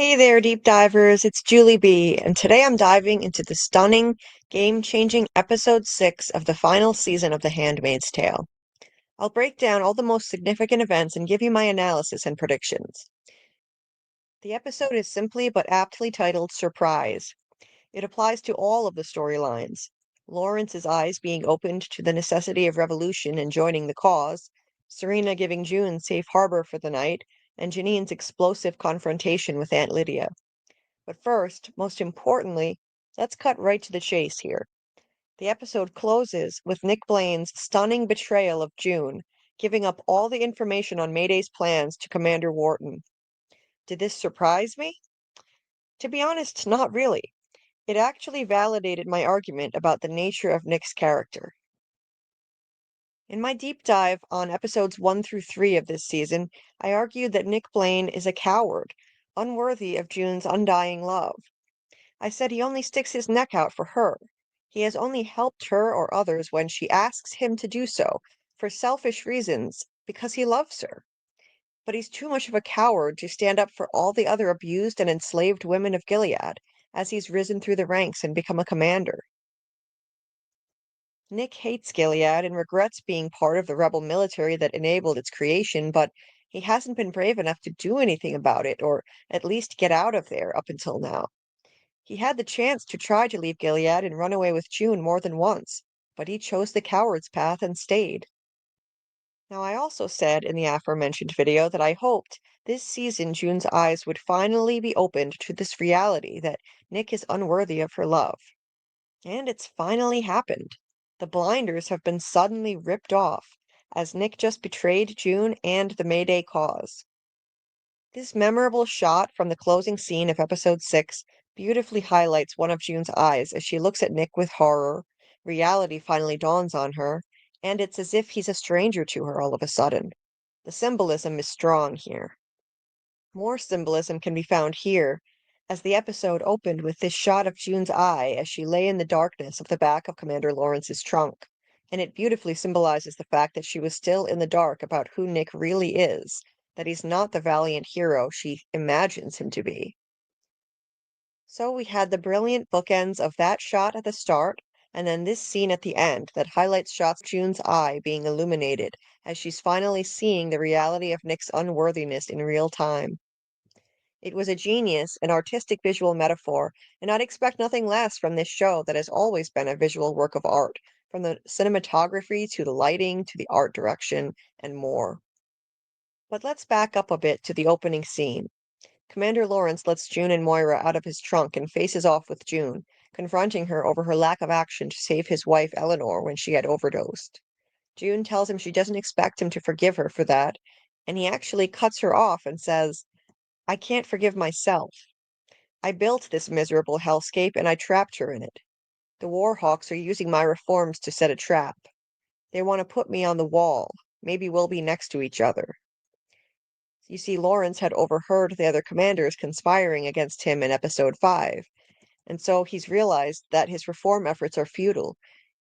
Hey there, deep divers. It's Julie B, and today I'm diving into the stunning, game-changing episode 6 of the final season of The Handmaid's Tale. I'll break down all the most significant events and give you my analysis and predictions. The episode is simply but aptly titled Surprise. It applies to all of the storylines. Lawrence's eyes being opened to the necessity of revolution and joining the cause, Serena giving June safe harbor for the night, and Janine's explosive confrontation with Aunt Lydia. But first, most importantly, let's cut right to the chase here. The episode closes with Nick Blaine's stunning betrayal of June, giving up all the information on Mayday's plans to Commander Wharton. Did this surprise me? To be honest, not really. It actually validated my argument about the nature of Nick's character. In my deep dive on episodes 1 through 3 of this season, I argued that Nick Blaine is a coward, unworthy of June's undying love. I said he only sticks his neck out for her. He has only helped her or others when she asks him to do so, for selfish reasons, because he loves her. But he's too much of a coward to stand up for all the other abused and enslaved women of Gilead, as he's risen through the ranks and become a commander. Nick hates Gilead and regrets being part of the rebel military that enabled its creation, but he hasn't been brave enough to do anything about it, or at least get out of there up until now. He had the chance to try to leave Gilead and run away with June more than once, but he chose the coward's path and stayed. Now, I also said in the aforementioned video that I hoped this season June's eyes would finally be opened to this reality that Nick is unworthy of her love. And it's finally happened. The blinders have been suddenly ripped off, as Nick just betrayed June and the Mayday cause. This memorable shot from the closing scene of episode 6 beautifully highlights one of June's eyes as she looks at Nick with horror. Reality finally dawns on her, and it's as if he's a stranger to her all of a sudden. The symbolism is strong here. More symbolism can be found here, as the episode opened with this shot of June's eye as she lay in the darkness of the back of Commander Lawrence's trunk, and it beautifully symbolizes the fact that she was still in the dark about who Nick really is, that he's not the valiant hero she imagines him to be. So we had the brilliant bookends of that shot at the start, and then this scene at the end that highlights shots of June's eye being illuminated as she's finally seeing the reality of Nick's unworthiness in real time. It was a genius, an artistic visual metaphor, and I'd expect nothing less from this show that has always been a visual work of art, from the cinematography to the lighting to the art direction and more. But let's back up a bit to the opening scene. Commander Lawrence lets June and Moira out of his trunk and faces off with June, confronting her over her lack of action to save his wife Eleanor when she had overdosed. June tells him she doesn't expect him to forgive her for that, and he actually cuts her off and says, "I can't forgive myself. I built this miserable hellscape and I trapped her in it. The Warhawks are using my reforms to set a trap. They want to put me on the wall. Maybe we'll be next to each other." You see, Lawrence had overheard the other commanders conspiring against him in episode 5, and so he's realized that his reform efforts are futile,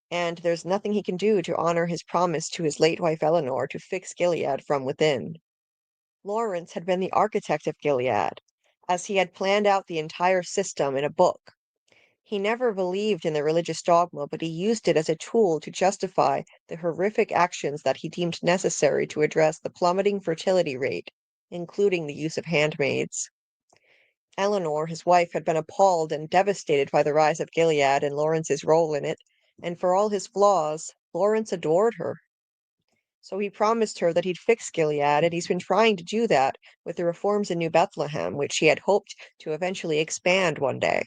and there's nothing he can do to honor his promise to his late wife Eleanor to fix Gilead from within. Lawrence had been the architect of Gilead, as he had planned out the entire system in a book. He never believed in the religious dogma, but he used it as a tool to justify the horrific actions that he deemed necessary to address the plummeting fertility rate, including the use of handmaids. Eleanor, his wife, had been appalled and devastated by the rise of Gilead and Lawrence's role in it, and for all his flaws, Lawrence adored her. So he promised her that he'd fix Gilead, and he's been trying to do that with the reforms in New Bethlehem, which he had hoped to eventually expand one day.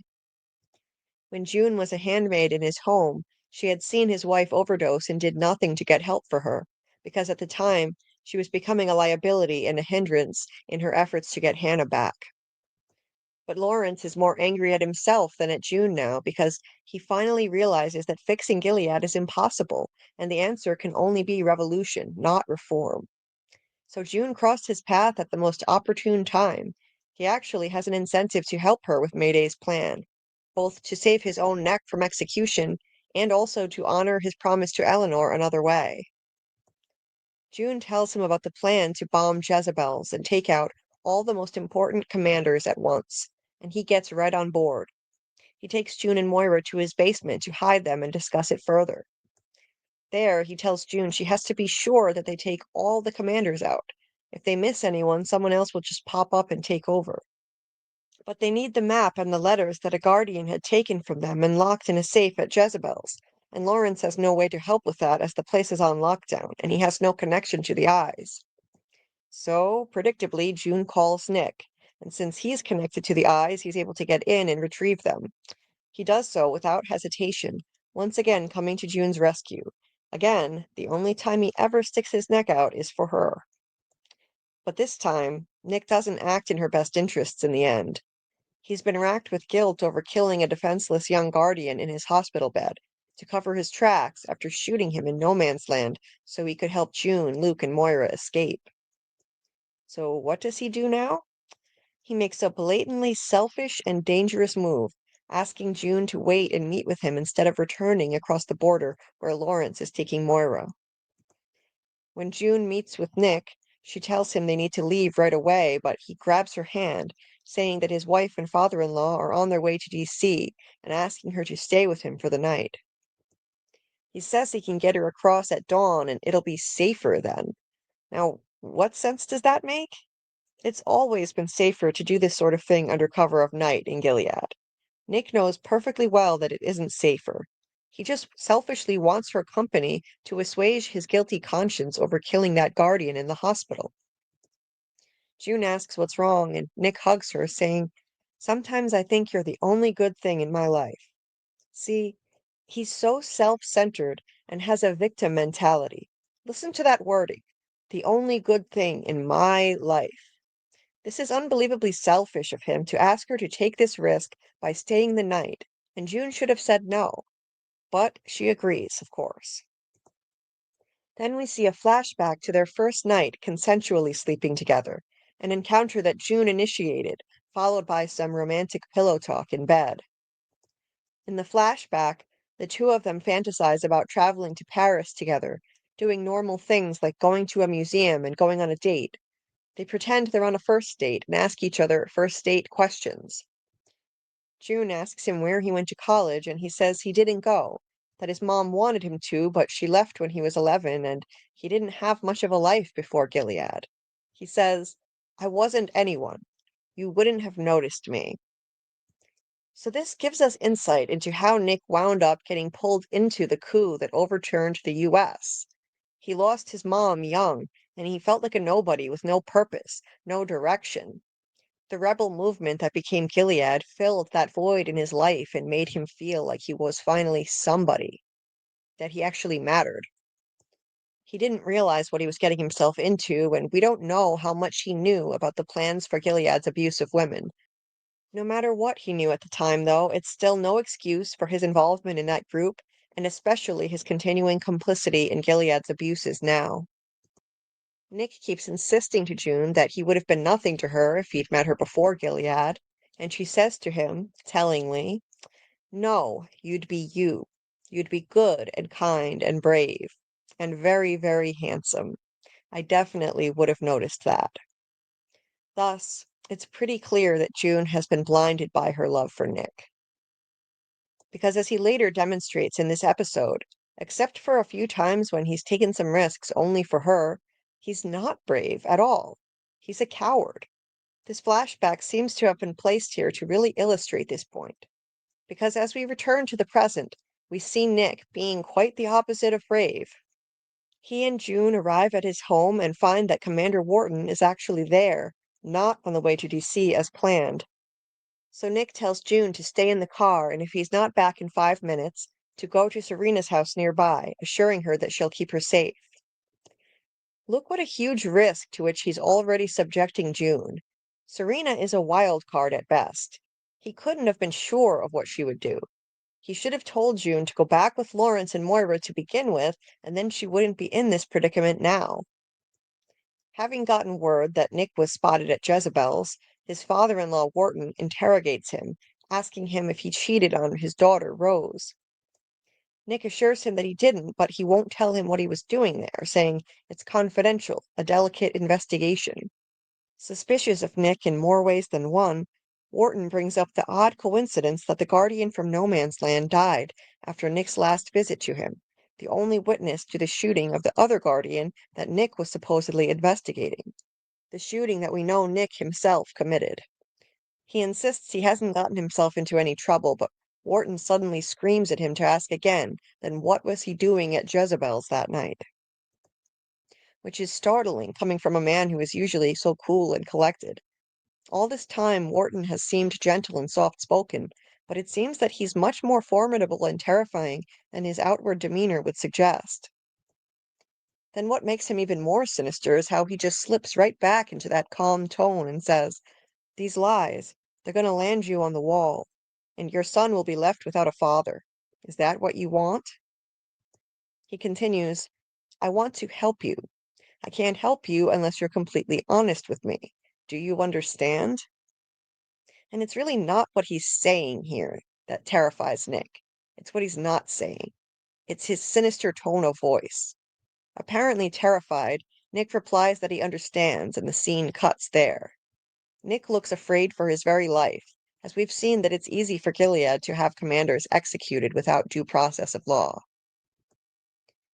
When June was a handmaid in his home, she had seen his wife overdose and did nothing to get help for her, because at the time she was becoming a liability and a hindrance in her efforts to get Hannah back. But Lawrence is more angry at himself than at June now, because he finally realizes that fixing Gilead is impossible, and the answer can only be revolution, not reform. So June crossed his path at the most opportune time. He actually has an incentive to help her with Mayday's plan, both to save his own neck from execution and also to honor his promise to Eleanor another way. June tells him about the plan to bomb Jezebel's and take out all the most important commanders at once, and he gets right on board. He takes June and Moira to his basement to hide them and discuss it further. There, he tells June she has to be sure that they take all the commanders out. If they miss anyone, someone else will just pop up and take over. But they need the map and the letters that a guardian had taken from them and locked in a safe at Jezebel's, and Lawrence has no way to help with that as the place is on lockdown, and he has no connection to the eyes. So, predictably, June calls Nick, and since he's connected to the eyes, he's able to get in and retrieve them. He does so without hesitation, once again coming to June's rescue. Again, the only time he ever sticks his neck out is for her. But this time, Nick doesn't act in her best interests in the end. He's been racked with guilt over killing a defenseless young guardian in his hospital bed to cover his tracks after shooting him in no man's land so he could help June, Luke, and Moira escape. So what does he do now? He makes a blatantly selfish and dangerous move, asking June to wait and meet with him instead of returning across the border where Lawrence is taking Moira. When June meets with Nick, she tells him they need to leave right away, but he grabs her hand, saying that his wife and father-in-law are on their way to D.C. and asking her to stay with him for the night. He says he can get her across at dawn and it'll be safer then. Now, what sense does that make? It's always been safer to do this sort of thing under cover of night in Gilead. Nick knows perfectly well that it isn't safer. He just selfishly wants her company to assuage his guilty conscience over killing that guardian in the hospital. June asks what's wrong, and Nick hugs her, saying, "Sometimes I think you're the only good thing in my life." See, he's so self-centered and has a victim mentality. Listen to that wording. The only good thing in my life. This is unbelievably selfish of him to ask her to take this risk by staying the night, and June should have said no. But she agrees, of course. Then we see a flashback to their first night consensually sleeping together, an encounter that June initiated, followed by some romantic pillow talk in bed. In the flashback, the two of them fantasize about traveling to Paris together, doing normal things like going to a museum and going on a date. They pretend they're on a first date and ask each other first date questions. June asks him where he went to college, and he says he didn't go, that his mom wanted him to, but she left when he was 11, and he didn't have much of a life before Gilead. He says, "I wasn't anyone. You wouldn't have noticed me." So this gives us insight into how Nick wound up getting pulled into the coup that overturned the US. He lost his mom young, and he felt like a nobody with no purpose, no direction. The rebel movement that became Gilead filled that void in his life and made him feel like he was finally somebody, that he actually mattered. He didn't realize what he was getting himself into, and we don't know how much he knew about the plans for Gilead's abuse of women. No matter what he knew at the time, though, it's still no excuse for his involvement in that group, and especially his continuing complicity in Gilead's abuses now. Nick keeps insisting to June that he would have been nothing to her if he'd met her before Gilead, and she says to him, tellingly, "No, you'd be you. You'd be good and kind and brave, and very, very handsome. I definitely would have noticed that." Thus, it's pretty clear that June has been blinded by her love for Nick. Because as he later demonstrates in this episode, except for a few times when he's taken some risks only for her, he's not brave at all. He's a coward. This flashback seems to have been placed here to really illustrate this point. Because as we return to the present, we see Nick being quite the opposite of brave. He and June arrive at his home and find that Commander Wharton is actually there, not on the way to DC as planned. So Nick tells June to stay in the car, and if he's not back in 5 minutes, to go to Serena's house nearby, assuring her that she'll keep her safe. Look what a huge risk to which he's already subjecting June. Serena is a wild card at best. He couldn't have been sure of what she would do. He should have told June to go back with Lawrence and Moira to begin with, and then she wouldn't be in this predicament now. Having gotten word that Nick was spotted at Jezebel's, his father-in-law Wharton interrogates him, asking him if he cheated on his daughter, Rose. Nick assures him that he didn't, but he won't tell him what he was doing there, saying it's confidential, a delicate investigation. Suspicious of Nick in more ways than one, Wharton brings up the odd coincidence that the Guardian from No Man's Land died after Nick's last visit to him, the only witness to the shooting of the other Guardian that Nick was supposedly investigating, the shooting that we know Nick himself committed. He insists he hasn't gotten himself into any trouble, but Wharton suddenly screams at him to ask again, then what was he doing at Jezebel's that night? Which is startling, coming from a man who is usually so cool and collected. All this time, Wharton has seemed gentle and soft-spoken, but it seems that he's much more formidable and terrifying than his outward demeanor would suggest. Then what makes him even more sinister is how he just slips right back into that calm tone and says, "These lies, they're going to land you on the wall, and your son will be left without a father. Is that what you want?" He continues, "I want to help you. I can't help you unless you're completely honest with me. Do you understand?" And it's really not what he's saying here that terrifies Nick. It's what he's not saying. It's his sinister tone of voice. Apparently terrified, Nick replies that he understands, and the scene cuts there. Nick looks afraid for his very life, as we've seen that it's easy for Gilead to have commanders executed without due process of law.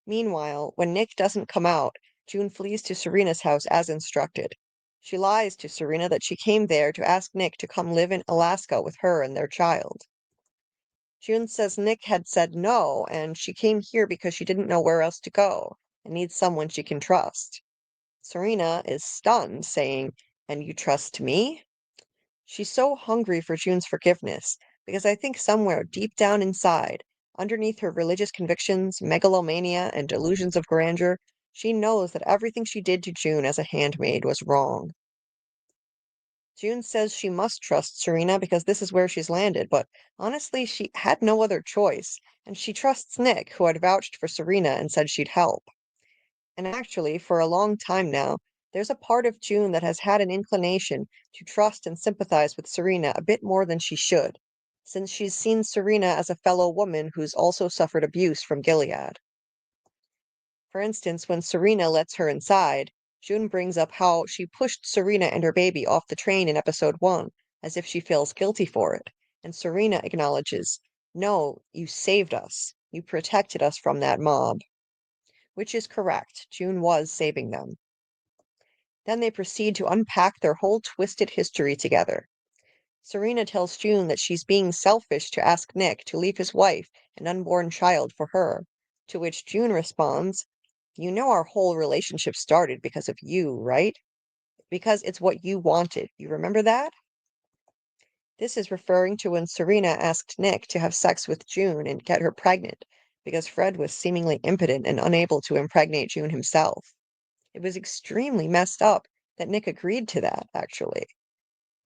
Meanwhile, when Nick doesn't come out, June flees to Serena's house as instructed. She lies to Serena that she came there to ask Nick to come live in Alaska with her and their child. June says Nick had said no, and she came here because she didn't know where else to go and needs someone she can trust. Serena is stunned, saying, "And you trust me?" She's so hungry for June's forgiveness because I think somewhere deep down inside, underneath her religious convictions, megalomania, and delusions of grandeur, she knows that everything she did to June as a handmaid was wrong. June says she must trust Serena because this is where she's landed, but honestly, she had no other choice, and she trusts Nick, who had vouched for Serena and said she'd help. And actually, for a long time now, there's a part of June that has had an inclination to trust and sympathize with Serena a bit more than she should, since she's seen Serena as a fellow woman who's also suffered abuse from Gilead. For instance, when Serena lets her inside, June brings up how she pushed Serena and her baby off the train in episode 1, as if she feels guilty for it, and Serena acknowledges, "No, you saved us. You protected us from that mob." Which is correct, June was saving them. Then they proceed to unpack their whole twisted history together. Serena tells June that she's being selfish to ask Nick to leave his wife and unborn child for her, to which June responds, "You know our whole relationship started because of you, right? Because it's what you wanted. You remember that?" This is referring to when Serena asked Nick to have sex with June and get her pregnant, because Fred was seemingly impotent and unable to impregnate June himself. It was extremely messed up that Nick agreed to that, actually.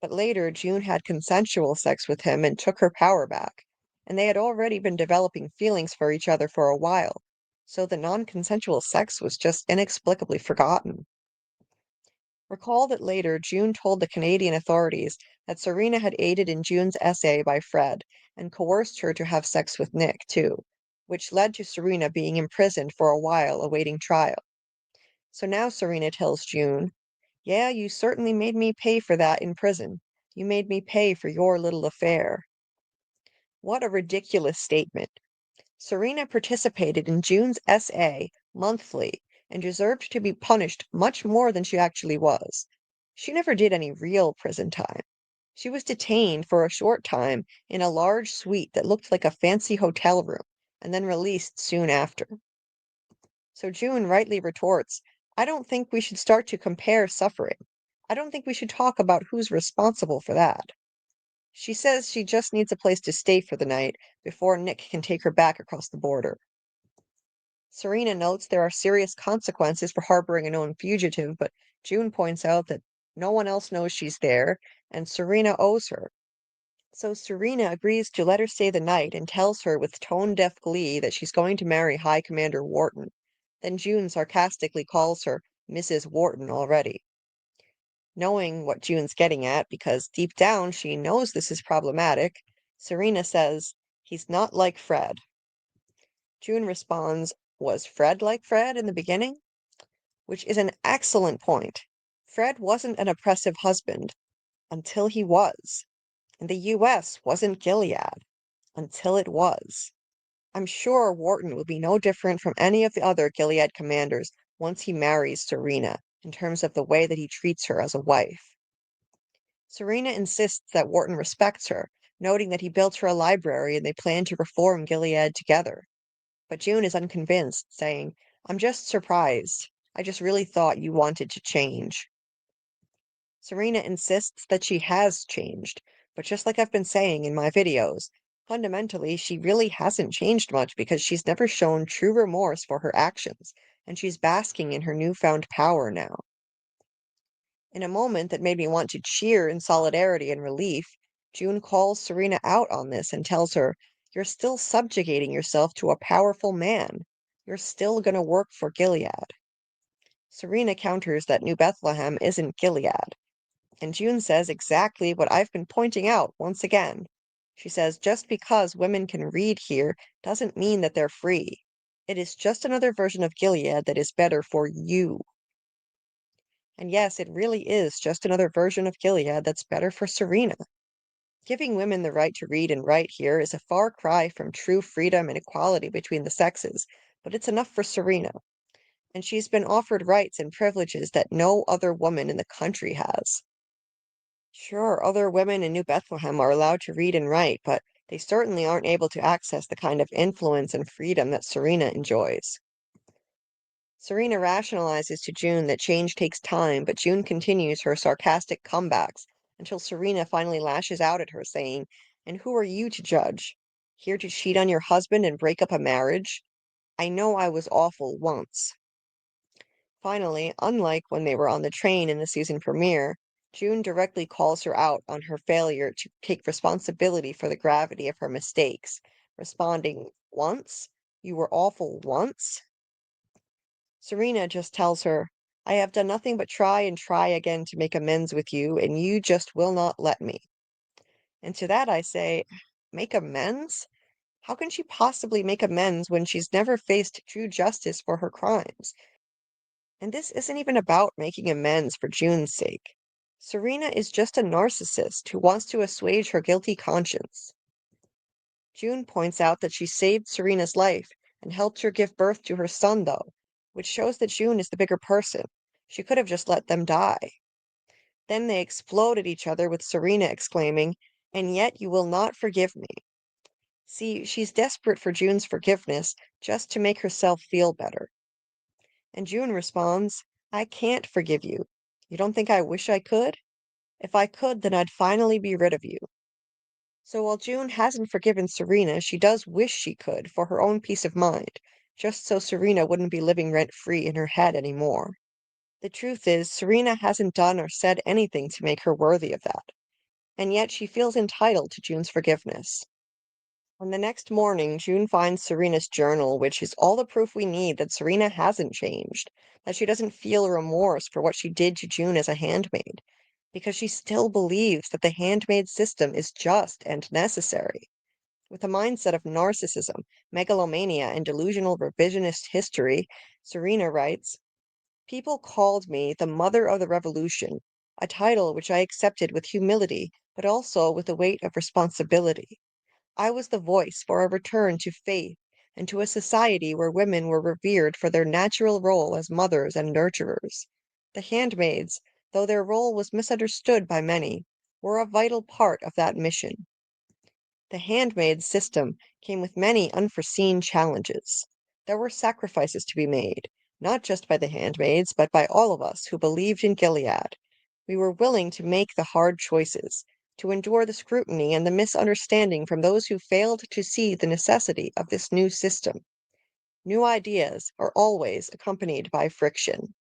But later, June had consensual sex with him and took her power back, and they had already been developing feelings for each other for a while, so the non-consensual sex was just inexplicably forgotten. Recall that later, June told the Canadian authorities that Serena had aided in June's essay by Fred and coerced her to have sex with Nick, too, which led to Serena being imprisoned for a while awaiting trial. So now Serena tells June, "Yeah, you certainly made me pay for that in prison. You made me pay for your little affair." What a ridiculous statement. Serena participated in June's SA monthly and deserved to be punished much more than she actually was. She never did any real prison time. She was detained for a short time in a large suite that looked like a fancy hotel room and then released soon after. So June rightly retorts, "I don't think we should start to compare suffering. I don't think we should talk about who's responsible for that." She says she just needs a place to stay for the night before Nick can take her back across the border. Serena notes there are serious consequences for harboring a known fugitive, but June points out that no one else knows she's there, and Serena owes her. So Serena agrees to let her stay the night and tells her with tone-deaf glee that she's going to marry High Commander Wharton. Then June sarcastically calls her Mrs. Wharton already. Knowing what June's getting at, because deep down she knows this is problematic, Serena says, "He's not like Fred." June responds, "Was Fred like Fred in the beginning?" Which is an excellent point. Fred wasn't an oppressive husband until he was, and the U.S. wasn't Gilead until it was. I'm sure Wharton will be no different from any of the other Gilead commanders once he marries Serena, in terms of the way that he treats her as a wife. Serena insists that Wharton respects her, noting that he built her a library and they plan to reform Gilead together. But June is unconvinced, saying, I'm just surprised. I just really thought you wanted to change. Serena insists that she has changed, but just like I've been saying in my videos, fundamentally she really hasn't changed much because she's never shown true remorse for her actions, and she's basking in her newfound power now. In a moment that made me want to cheer in solidarity and relief, June calls Serena out on this and tells her, You're still subjugating yourself to a powerful man. You're still going to work for Gilead. Serena counters that New Bethlehem isn't Gilead, and June says exactly what I've been pointing out once again. She says just because women can read here doesn't mean that they're free. It is just another version of Gilead that is better for you. And yes, it really is just another version of Gilead that's better for Serena. Giving women the right to read and write here is a far cry from true freedom and equality between the sexes, but it's enough for Serena. And she's been offered rights and privileges that no other woman in the country has. Sure, other women in New Bethlehem are allowed to read and write, but they certainly aren't able to access the kind of influence and freedom that Serena enjoys. Serena rationalizes to June that change takes time, but June continues her sarcastic comebacks until Serena finally lashes out at her, saying, And who are you to judge? Here to cheat on your husband and break up a marriage? I know I was awful once. Finally, unlike when they were on the train in the season premiere, June directly calls her out on her failure to take responsibility for the gravity of her mistakes, responding, Once? You were awful once? Serena just tells her, I have done nothing but try and try again to make amends with you, and you just will not let me. And to that I say, make amends? How can she possibly make amends when she's never faced true justice for her crimes? And this isn't even about making amends for June's sake. Serena is just a narcissist who wants to assuage her guilty conscience. June points out that she saved Serena's life and helped her give birth to her son, though, which shows that June is the bigger person. She could have just let them die. Then they explode at each other with Serena exclaiming, And yet you will not forgive me. See, she's desperate for June's forgiveness just to make herself feel better. And June responds, I can't forgive you. You don't think I wish I could? If I could, then I'd finally be rid of you. So while June hasn't forgiven Serena, she does wish she could for her own peace of mind, just so Serena wouldn't be living rent-free in her head anymore. The truth is, Serena hasn't done or said anything to make her worthy of that, and yet she feels entitled to June's forgiveness. On the next morning, June finds Serena's journal, which is all the proof we need that Serena hasn't changed, that she doesn't feel remorse for what she did to June as a handmaid, because she still believes that the handmaid system is just and necessary. With a mindset of narcissism, megalomania, and delusional revisionist history, Serena writes, People called me the Mother of the Revolution, a title which I accepted with humility, but also with the weight of responsibility. I was the voice for a return to faith and to a society where women were revered for their natural role as mothers and nurturers. The handmaids, though their role was misunderstood by many, were a vital part of that mission. The handmaid system came with many unforeseen challenges. There were sacrifices to be made, not just by the handmaids, but by all of us who believed in Gilead. We were willing to make the hard choices, to endure the scrutiny and the misunderstanding from those who failed to see the necessity of this new system. New ideas are always accompanied by friction.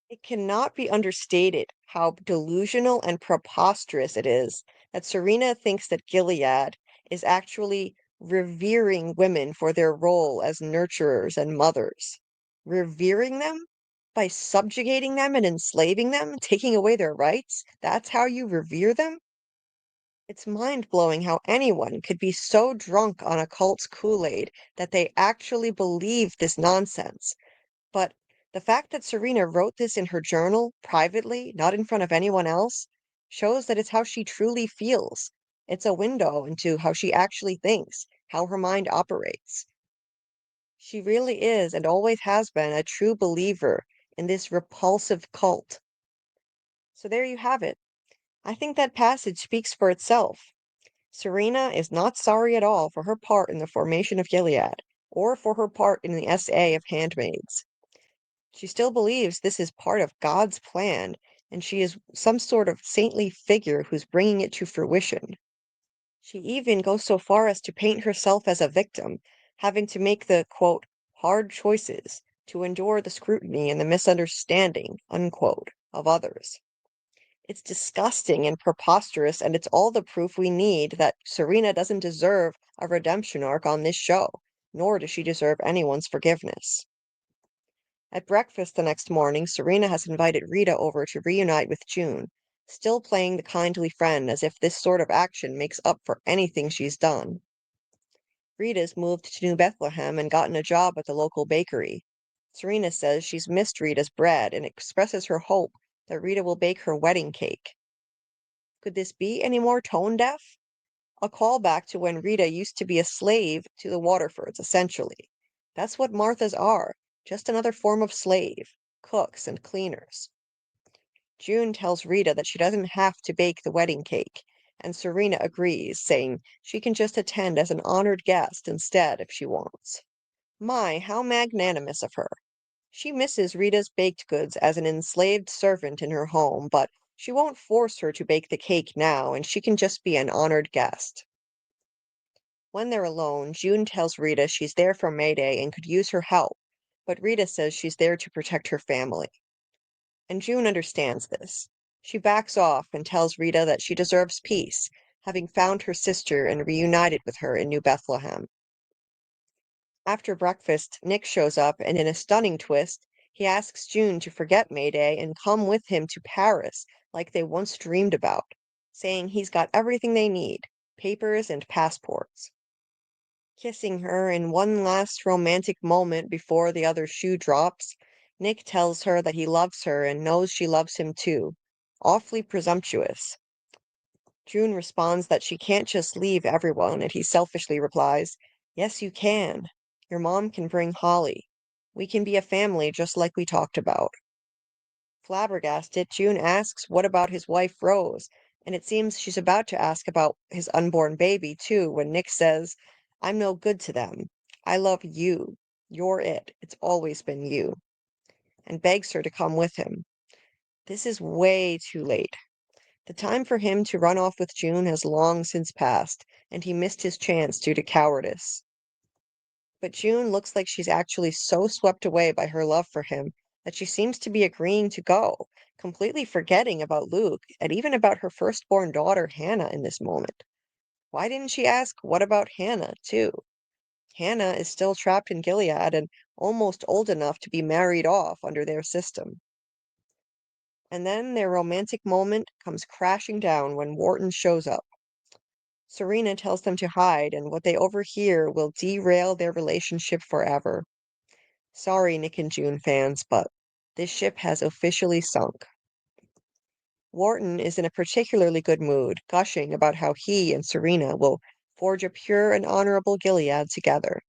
It cannot be understated how delusional and preposterous it is that Serena thinks that Gilead is actually revering women for their role as nurturers and mothers. Revering them? By subjugating them and enslaving them, taking away their rights? That's how you revere them? It's mind-blowing how anyone could be so drunk on a cult's Kool-Aid that they actually believe this nonsense. But The fact that Serena wrote this in her journal, privately, not in front of anyone else, shows that it's how she truly feels. It's a window into how she actually thinks, how her mind operates. She really is and always has been a true believer in this repulsive cult. So there you have it. I think that passage speaks for itself. Serena is not sorry at all for her part in the formation of Gilead, or for her part in the SA of Handmaids. She still believes this is part of God's plan, and she is some sort of saintly figure who's bringing it to fruition. She even goes so far as to paint herself as a victim, having to make the, quote, hard choices to endure the scrutiny and the misunderstanding, unquote, of others. It's disgusting and preposterous, and it's all the proof we need that Serena doesn't deserve a redemption arc on this show, nor does she deserve anyone's forgiveness. At breakfast the next morning, Serena has invited Rita over to reunite with June, still playing the kindly friend as if this sort of action makes up for anything she's done. Rita's moved to New Bethlehem and gotten a job at the local bakery. Serena says she's missed Rita's bread and expresses her hope that Rita will bake her wedding cake. Could this be any more tone deaf? A callback to when Rita used to be a slave to the Waterfords, essentially. That's what Marthas are, just another form of slave, cooks and cleaners. June tells Rita that she doesn't have to bake the wedding cake, and Serena agrees, saying she can just attend as an honored guest instead if she wants. My, how magnanimous of her. She misses Rita's baked goods as an enslaved servant in her home, but she won't force her to bake the cake now, and she can just be an honored guest. When they're alone, June tells Rita she's there for Mayday and could use her help, but Rita says she's there to protect her family. And June understands this. She backs off and tells Rita that she deserves peace, having found her sister and reunited with her in New Bethlehem. After breakfast, Nick shows up, and in a stunning twist, he asks June to forget Mayday and come with him to Paris like they once dreamed about, saying he's got everything they need, papers and passports. Kissing her in one last romantic moment before the other shoe drops, Nick tells her that he loves her and knows she loves him too. Awfully presumptuous. June responds that she can't just leave everyone, and he selfishly replies, "Yes, you can. Your mom can bring Holly. We can be a family just like we talked about." Flabbergasted, June asks what about his wife Rose, and it seems she's about to ask about his unborn baby too when Nick says, "I'm no good to them. I love you. You're it. It's always been you," and begs her to come with him. This is way too late. The time for him to run off with June has long since passed, and he missed his chance due to cowardice. But June looks like she's actually so swept away by her love for him that she seems to be agreeing to go, completely forgetting about Luke and even about her firstborn daughter Hannah in this moment. Why didn't she ask what about Hannah, too? Hannah is still trapped in Gilead and almost old enough to be married off under their system. And then their romantic moment comes crashing down when Wharton shows up. Serena tells them to hide, and what they overhear will derail their relationship forever. Sorry, Nick and June fans, but this ship has officially sunk. Wharton is in a particularly good mood, gushing about how he and Serena will forge a pure and honorable Gilead together.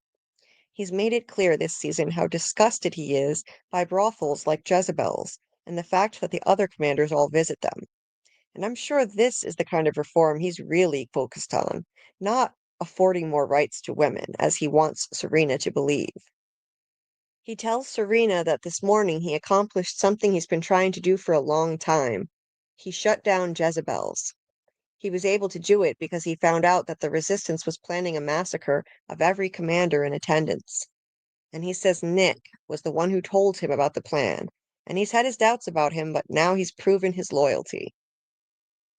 He's made it clear this season how disgusted he is by brothels like Jezebel's, and the fact that the other commanders all visit them. And I'm sure this is the kind of reform he's really focused on, not affording more rights to women, as he wants Serena to believe. He tells Serena that this morning he accomplished something he's been trying to do for a long time. He shut down Jezebel's. He was able to do it because he found out that the resistance was planning a massacre of every commander in attendance. And he says Nick was the one who told him about the plan, and he's had his doubts about him, but now he's proven his loyalty.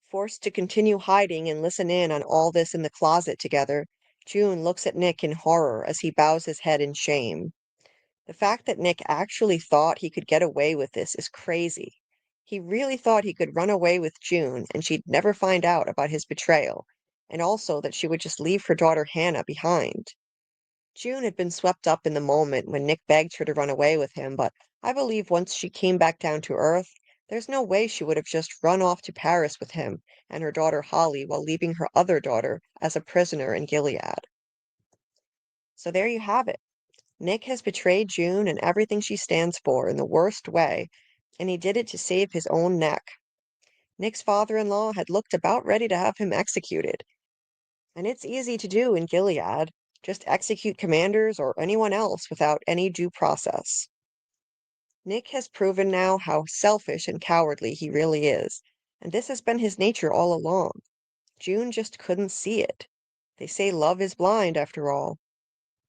Forced to continue hiding and listen in on all this in the closet together, June looks at Nick in horror as he bows his head in shame. The fact that Nick actually thought he could get away with this is crazy. He really thought he could run away with June and she'd never find out about his betrayal, and also that she would just leave her daughter Hannah behind. June had been swept up in the moment when Nick begged her to run away with him, but I believe once she came back down to Earth, there's no way she would have just run off to Paris with him and her daughter Holly while leaving her other daughter as a prisoner in Gilead. So there you have it. Nick has betrayed June and everything she stands for in the worst way, and he did it to save his own neck. Nick's father-in-law had looked about ready to have him executed, and it's easy to do in Gilead. Just execute commanders or anyone else without any due process. Nick has proven now how selfish and cowardly he really is, and this has been his nature all along. June just couldn't see it. They say love is blind, after all.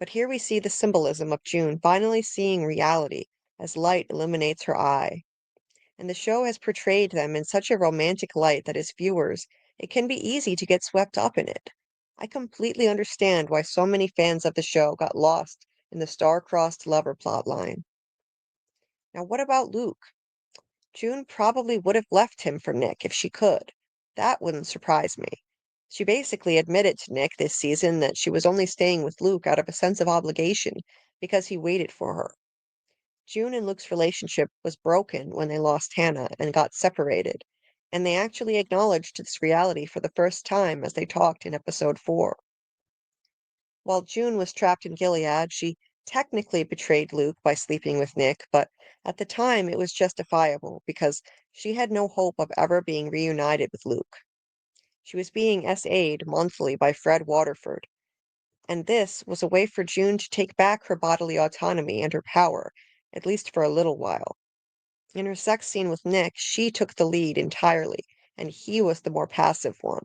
But here we see the symbolism of June finally seeing reality as light illuminates her eye. And the show has portrayed them in such a romantic light that as viewers, it can be easy to get swept up in it. I completely understand why so many fans of the show got lost in the star-crossed lover plotline. Now, what about Luke? June probably would have left him for Nick if she could. That wouldn't surprise me. She basically admitted to Nick this season that she was only staying with Luke out of a sense of obligation because he waited for her. June and Luke's relationship was broken when they lost Hannah and got separated, and they actually acknowledged this reality for the first time as they talked in episode 4. While June was trapped in Gilead, she technically betrayed Luke by sleeping with Nick, but at the time it was justifiable because she had no hope of ever being reunited with Luke. She was being SA'd monthly by Fred Waterford, and this was a way for June to take back her bodily autonomy and her power, at least for a little while. In her sex scene with Nick, she took the lead entirely, and he was the more passive one.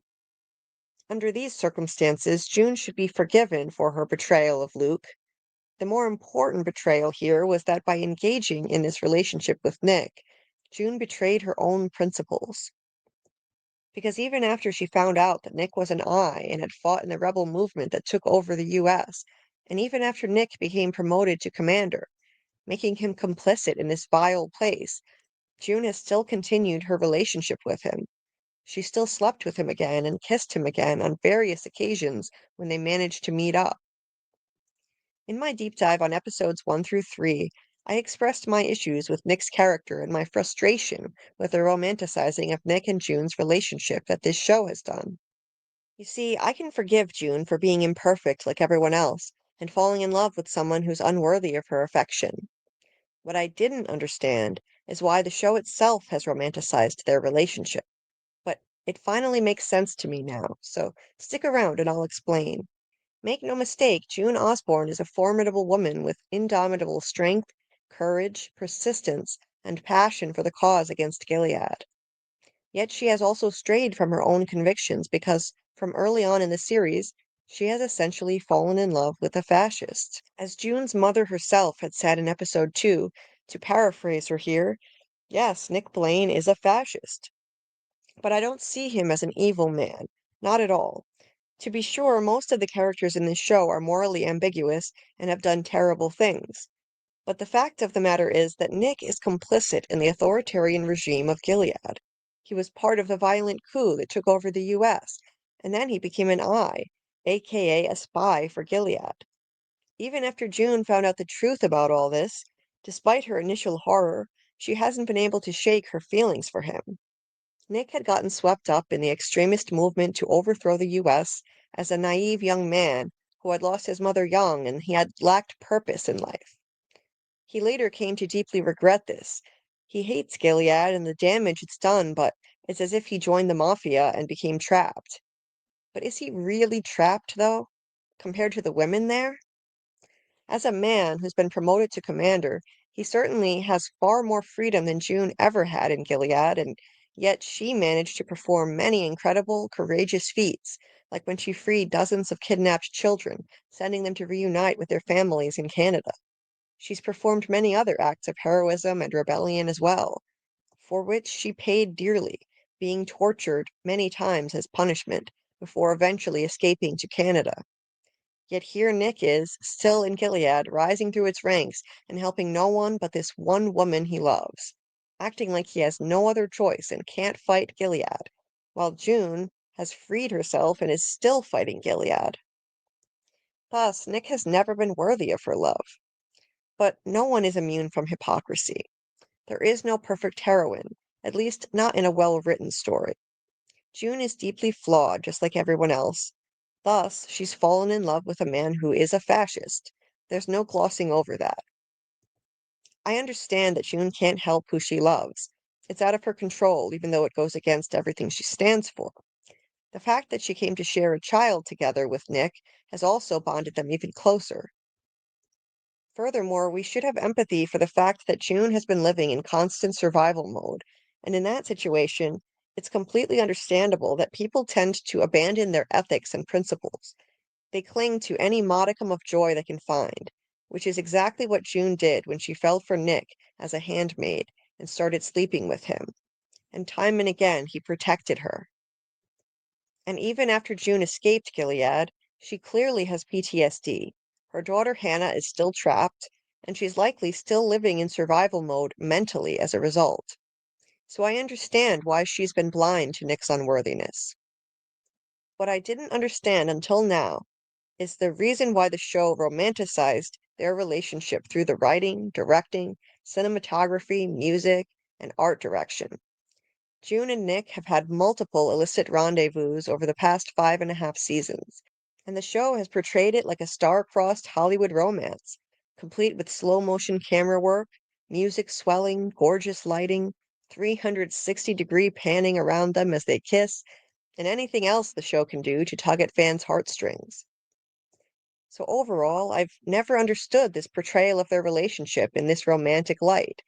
Under these circumstances, June should be forgiven for her betrayal of Luke. The more important betrayal here was that by engaging in this relationship with Nick, June betrayed her own principles. Because even after she found out that Nick was an eye and had fought in the rebel movement that took over the US, and even after Nick became promoted to commander, making him complicit in this vile place, June has still continued her relationship with him. She still slept with him again and kissed him again on various occasions when they managed to meet up. In my deep dive on episodes 1 through 3, I expressed my issues with Nick's character and my frustration with the romanticizing of Nick and June's relationship that this show has done. You see, I can forgive June for being imperfect like everyone else and falling in love with someone who's unworthy of her affection. What I didn't understand is why the show itself has romanticized their relationship. But it finally makes sense to me now, so stick around and I'll explain. Make no mistake, June Osborne is a formidable woman with indomitable strength, courage, persistence, and passion for the cause against Gilead. Yet she has also strayed from her own convictions because, from early on in the series, she has essentially fallen in love with a fascist. As June's mother herself had said in episode 2, to paraphrase her here, yes, Nick Blaine is a fascist. But I don't see him as an evil man. Not at all. To be sure, most of the characters in this show are morally ambiguous and have done terrible things. But the fact of the matter is that Nick is complicit in the authoritarian regime of Gilead. He was part of the violent coup that took over the US, and then he became an eye, aka a spy for Gilead. Even after June found out the truth about all this, despite her initial horror, she hasn't been able to shake her feelings for him. Nick had gotten swept up in the extremist movement to overthrow the US as a naive young man who had lost his mother young and he had lacked purpose in life. He later came to deeply regret this. He hates Gilead and the damage it's done, but it's as if he joined the mafia and became trapped. But is he really trapped, though, compared to the women there? As a man who's been promoted to commander, he certainly has far more freedom than June ever had in Gilead, and yet she managed to perform many incredible, courageous feats, like when she freed dozens of kidnapped children, sending them to reunite with their families in Canada. She's performed many other acts of heroism and rebellion as well, for which she paid dearly, being tortured many times as punishment before eventually escaping to Canada. Yet here Nick is, still in Gilead, rising through its ranks and helping no one but this one woman he loves, acting like he has no other choice and can't fight Gilead, while June has freed herself and is still fighting Gilead. Plus, Nick has never been worthy of her love. But no one is immune from hypocrisy. There is no perfect heroine, at least not in a well-written story. June is deeply flawed, just like everyone else. Thus, she's fallen in love with a man who is a fascist. There's no glossing over that. I understand that June can't help who she loves. It's out of her control, even though it goes against everything she stands for. The fact that she came to share a child together with Nick has also bonded them even closer. Furthermore, we should have empathy for the fact that June has been living in constant survival mode, and in that situation, it's completely understandable that people tend to abandon their ethics and principles. They cling to any modicum of joy they can find, which is exactly what June did when she fell for Nick as a handmaid and started sleeping with him. And time and again, he protected her. And even after June escaped Gilead, she clearly has PTSD. Her daughter Hannah is still trapped, and she's likely still living in survival mode mentally as a result. So I understand why she's been blind to Nick's unworthiness. What I didn't understand until now is the reason why the show romanticized their relationship through the writing, directing, cinematography, music, and art direction. June and Nick have had multiple illicit rendezvous over the past 5.5 seasons, and the show has portrayed it like a star-crossed Hollywood romance, complete with slow-motion camera work, music swelling, gorgeous lighting, 360-degree panning around them as they kiss, and anything else the show can do to tug at fans' heartstrings. So overall, I've never understood this portrayal of their relationship in this romantic light.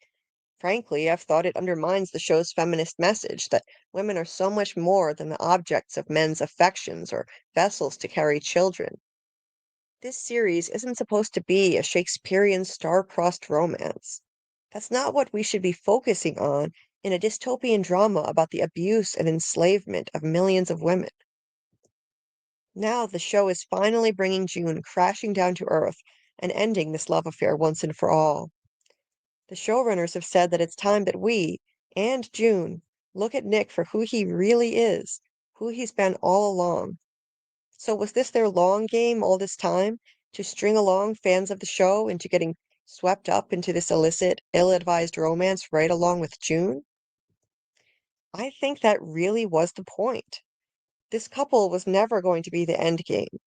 Frankly, I've thought it undermines the show's feminist message that women are so much more than the objects of men's affections or vessels to carry children. This series isn't supposed to be a Shakespearean star-crossed romance. That's not what we should be focusing on in a dystopian drama about the abuse and enslavement of millions of women. Now the show is finally bringing June crashing down to earth and ending this love affair once and for all. The showrunners have said that it's time that we, and June, look at Nick for who he really is, who he's been all along. So was this their long game all this time? To string along fans of the show into getting swept up into this illicit, ill-advised romance right along with June? I think that really was the point. This couple was never going to be the end game.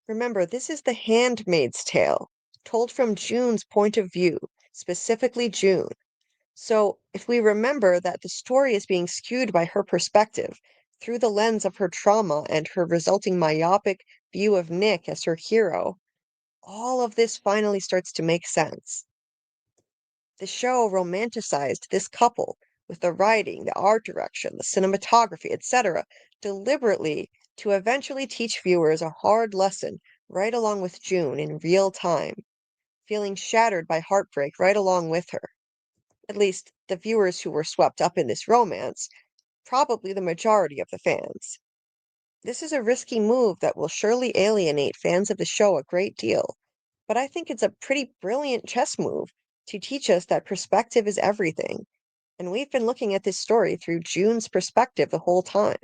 Remember, this is the handmaid's tale, told from June's point of view, specifically June. So, if we remember that the story is being skewed by her perspective, through the lens of her trauma and her resulting myopic view of Nick as her hero, all of this finally starts to make sense. The show romanticized this couple with the writing, the art direction, the cinematography, etc., deliberately to eventually teach viewers a hard lesson right along with June in real time, feeling shattered by heartbreak right along with her. At least the viewers who were swept up in this romance, probably the majority of the fans. This is a risky move that will surely alienate fans of the show a great deal, but I think it's a pretty brilliant chess move to teach us that perspective is everything. And we've been looking at this story through June's perspective the whole time,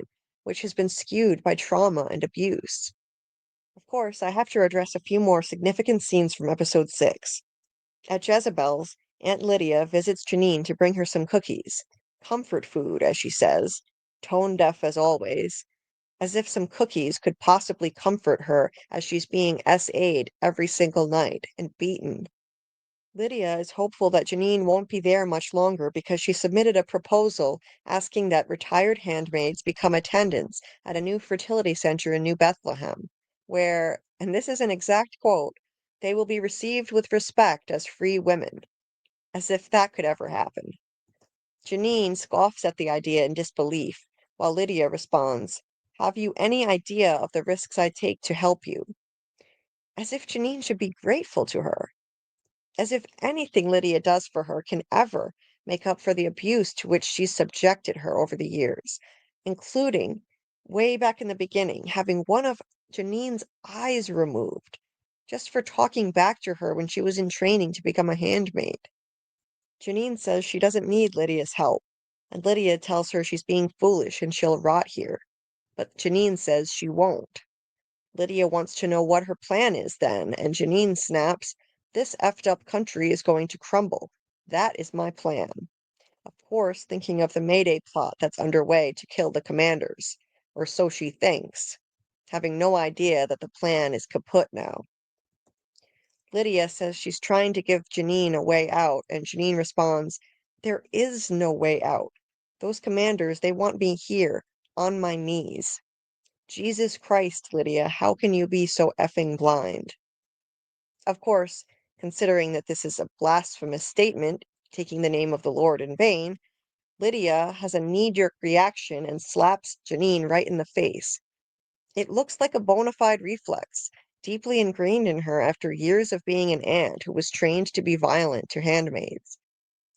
which has been skewed by trauma and abuse. Of course, I have to address a few more significant scenes from episode 6. At Jezebel's, Aunt Lydia visits Janine to bring her some cookies. Comfort food, as she says, tone deaf as always, as if some cookies could possibly comfort her as she's being SA'd every single night and beaten. Lydia is hopeful that Janine won't be there much longer because she submitted a proposal asking that retired handmaids become attendants at a new fertility center in New Bethlehem, where, and this is an exact quote, they will be received with respect as free women, as if that could ever happen. Janine scoffs at the idea in disbelief, while Lydia responds, "Have you any idea of the risks I take to help you?" As if Janine should be grateful to her. As if anything Lydia does for her can ever make up for the abuse to which she's subjected her over the years, including, way back in the beginning, having one of Janine's eyes removed, just for talking back to her when she was in training to become a handmaid. Janine says she doesn't need Lydia's help, and Lydia tells her she's being foolish and she'll rot here. But Janine says she won't. Lydia wants to know what her plan is then, and Janine snaps, "This effed up country is going to crumble. That is my plan." Of course, thinking of the Mayday plot that's underway to kill the commanders, or so she thinks, having no idea that the plan is kaput now. Lydia says she's trying to give Janine a way out, and Janine responds, "There is no way out. Those commanders, they want me here, on my knees." Jesus Christ, Lydia, how can you be so effing blind? Of course, considering that this is a blasphemous statement, taking the name of the Lord in vain, Lydia has a knee-jerk reaction and slaps Janine right in the face. It looks like a bona fide reflex, deeply ingrained in her after years of being an aunt who was trained to be violent to handmaids.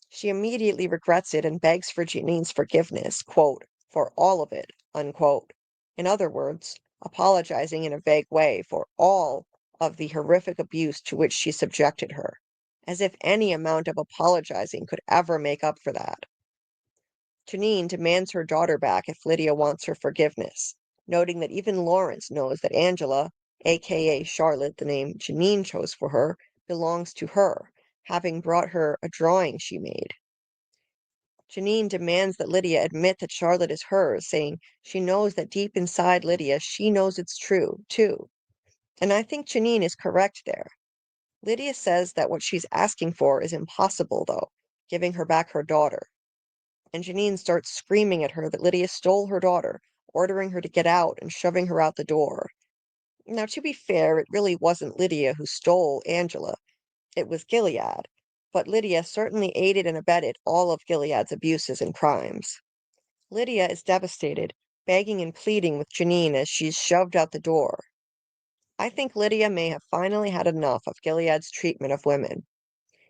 She immediately regrets it and begs for Janine's forgiveness, quote, "for all of it," unquote. In other words, apologizing in a vague way for all of the horrific abuse to which she subjected her, as if any amount of apologizing could ever make up for that. Janine demands her daughter back if Lydia wants her forgiveness, noting that even Lawrence knows that Angela, aka Charlotte, the name Janine chose for her, belongs to her, having brought her a drawing she made. Janine demands that Lydia admit that Charlotte is hers, saying she knows that deep inside Lydia she knows it's true, too. And I think Janine is correct there. Lydia says that what she's asking for is impossible, though, giving her back her daughter. And Janine starts screaming at her that Lydia stole her daughter, ordering her to get out and shoving her out the door. Now, to be fair, it really wasn't Lydia who stole Angela, it was Gilead, but Lydia certainly aided and abetted all of Gilead's abuses and crimes. Lydia is devastated, begging and pleading with Janine as she's shoved out the door. I think Lydia may have finally had enough of Gilead's treatment of women.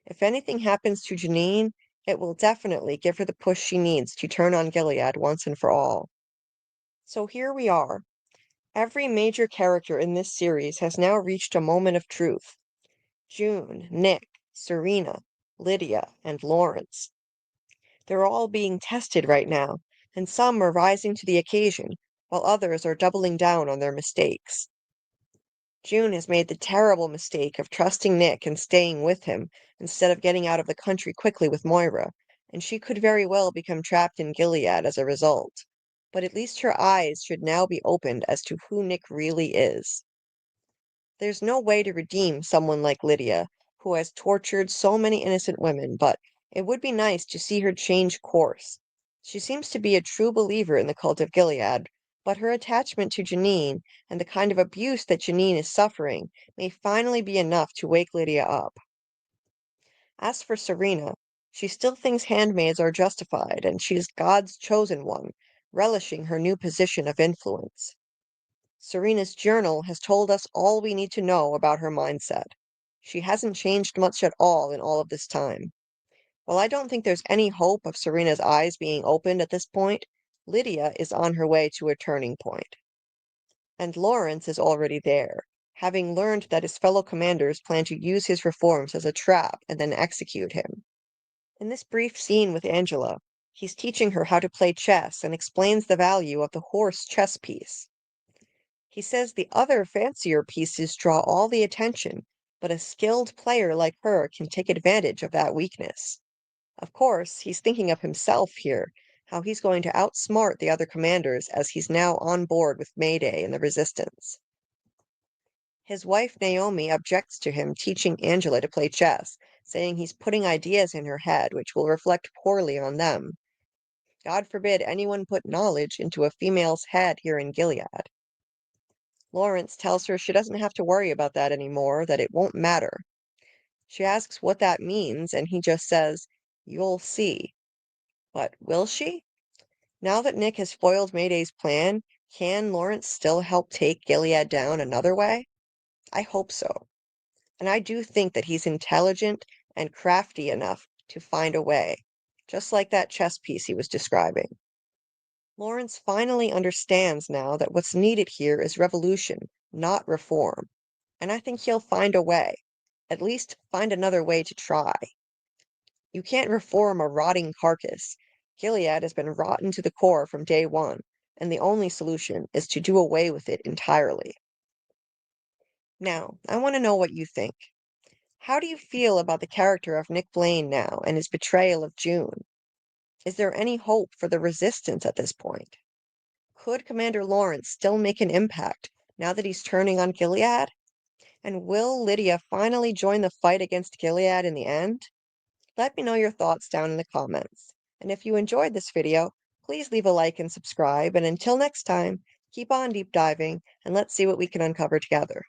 If anything happens to Janine, it will definitely give her the push she needs to turn on Gilead once and for all. So here we are. Every major character in this series has now reached a moment of truth. June, Nick, Serena, Lydia, and Lawrence. They're all being tested right now, and some are rising to the occasion, while others are doubling down on their mistakes. June has made the terrible mistake of trusting Nick and staying with him instead of getting out of the country quickly with Moira, and she could very well become trapped in Gilead as a result. But at least her eyes should now be opened as to who Nick really is. There's no way to redeem someone like Lydia, who has tortured so many innocent women, but it would be nice to see her change course. She seems to be a true believer in the cult of Gilead, but her attachment to Janine and the kind of abuse that Janine is suffering may finally be enough to wake Lydia up. As for Serena, she still thinks handmaids are justified, and she's God's chosen one, relishing her new position of influence. Serena's journal has told us all we need to know about her mindset. She hasn't changed much at all in all of this time. While I don't think there's any hope of Serena's eyes being opened at this point, Lydia is on her way to a turning point. And Lawrence is already there, having learned that his fellow commanders plan to use his reforms as a trap and then execute him. In this brief scene with Angela, he's teaching her how to play chess and explains the value of the horse chess piece. He says the other fancier pieces draw all the attention, but a skilled player like her can take advantage of that weakness. Of course, he's thinking of himself here, how he's going to outsmart the other commanders as he's now on board with Mayday and the Resistance. His wife Naomi objects to him teaching Angela to play chess, saying he's putting ideas in her head which will reflect poorly on them. God forbid anyone put knowledge into a female's head here in Gilead. Lawrence tells her she doesn't have to worry about that anymore, that it won't matter. She asks what that means, and he just says, "You'll see." But will she? Now that Nick has foiled Mayday's plan, can Lawrence still help take Gilead down another way? I hope so. And I do think that he's intelligent and crafty enough to find a way, just like that chess piece he was describing. Lawrence finally understands now that what's needed here is revolution, not reform. And I think he'll find a way, at least find another way to try. You can't reform a rotting carcass. Gilead has been rotten to the core from day one, and the only solution is to do away with it entirely. Now, I want to know what you think. How do you feel about the character of Nick Blaine now and his betrayal of June? Is there any hope for the resistance at this point? Could Commander Lawrence still make an impact now that he's turning on Gilead? And will Lydia finally join the fight against Gilead in the end? Let me know your thoughts down in the comments. And if you enjoyed this video, please leave a like and subscribe. And until next time, keep on deep diving and let's see what we can uncover together.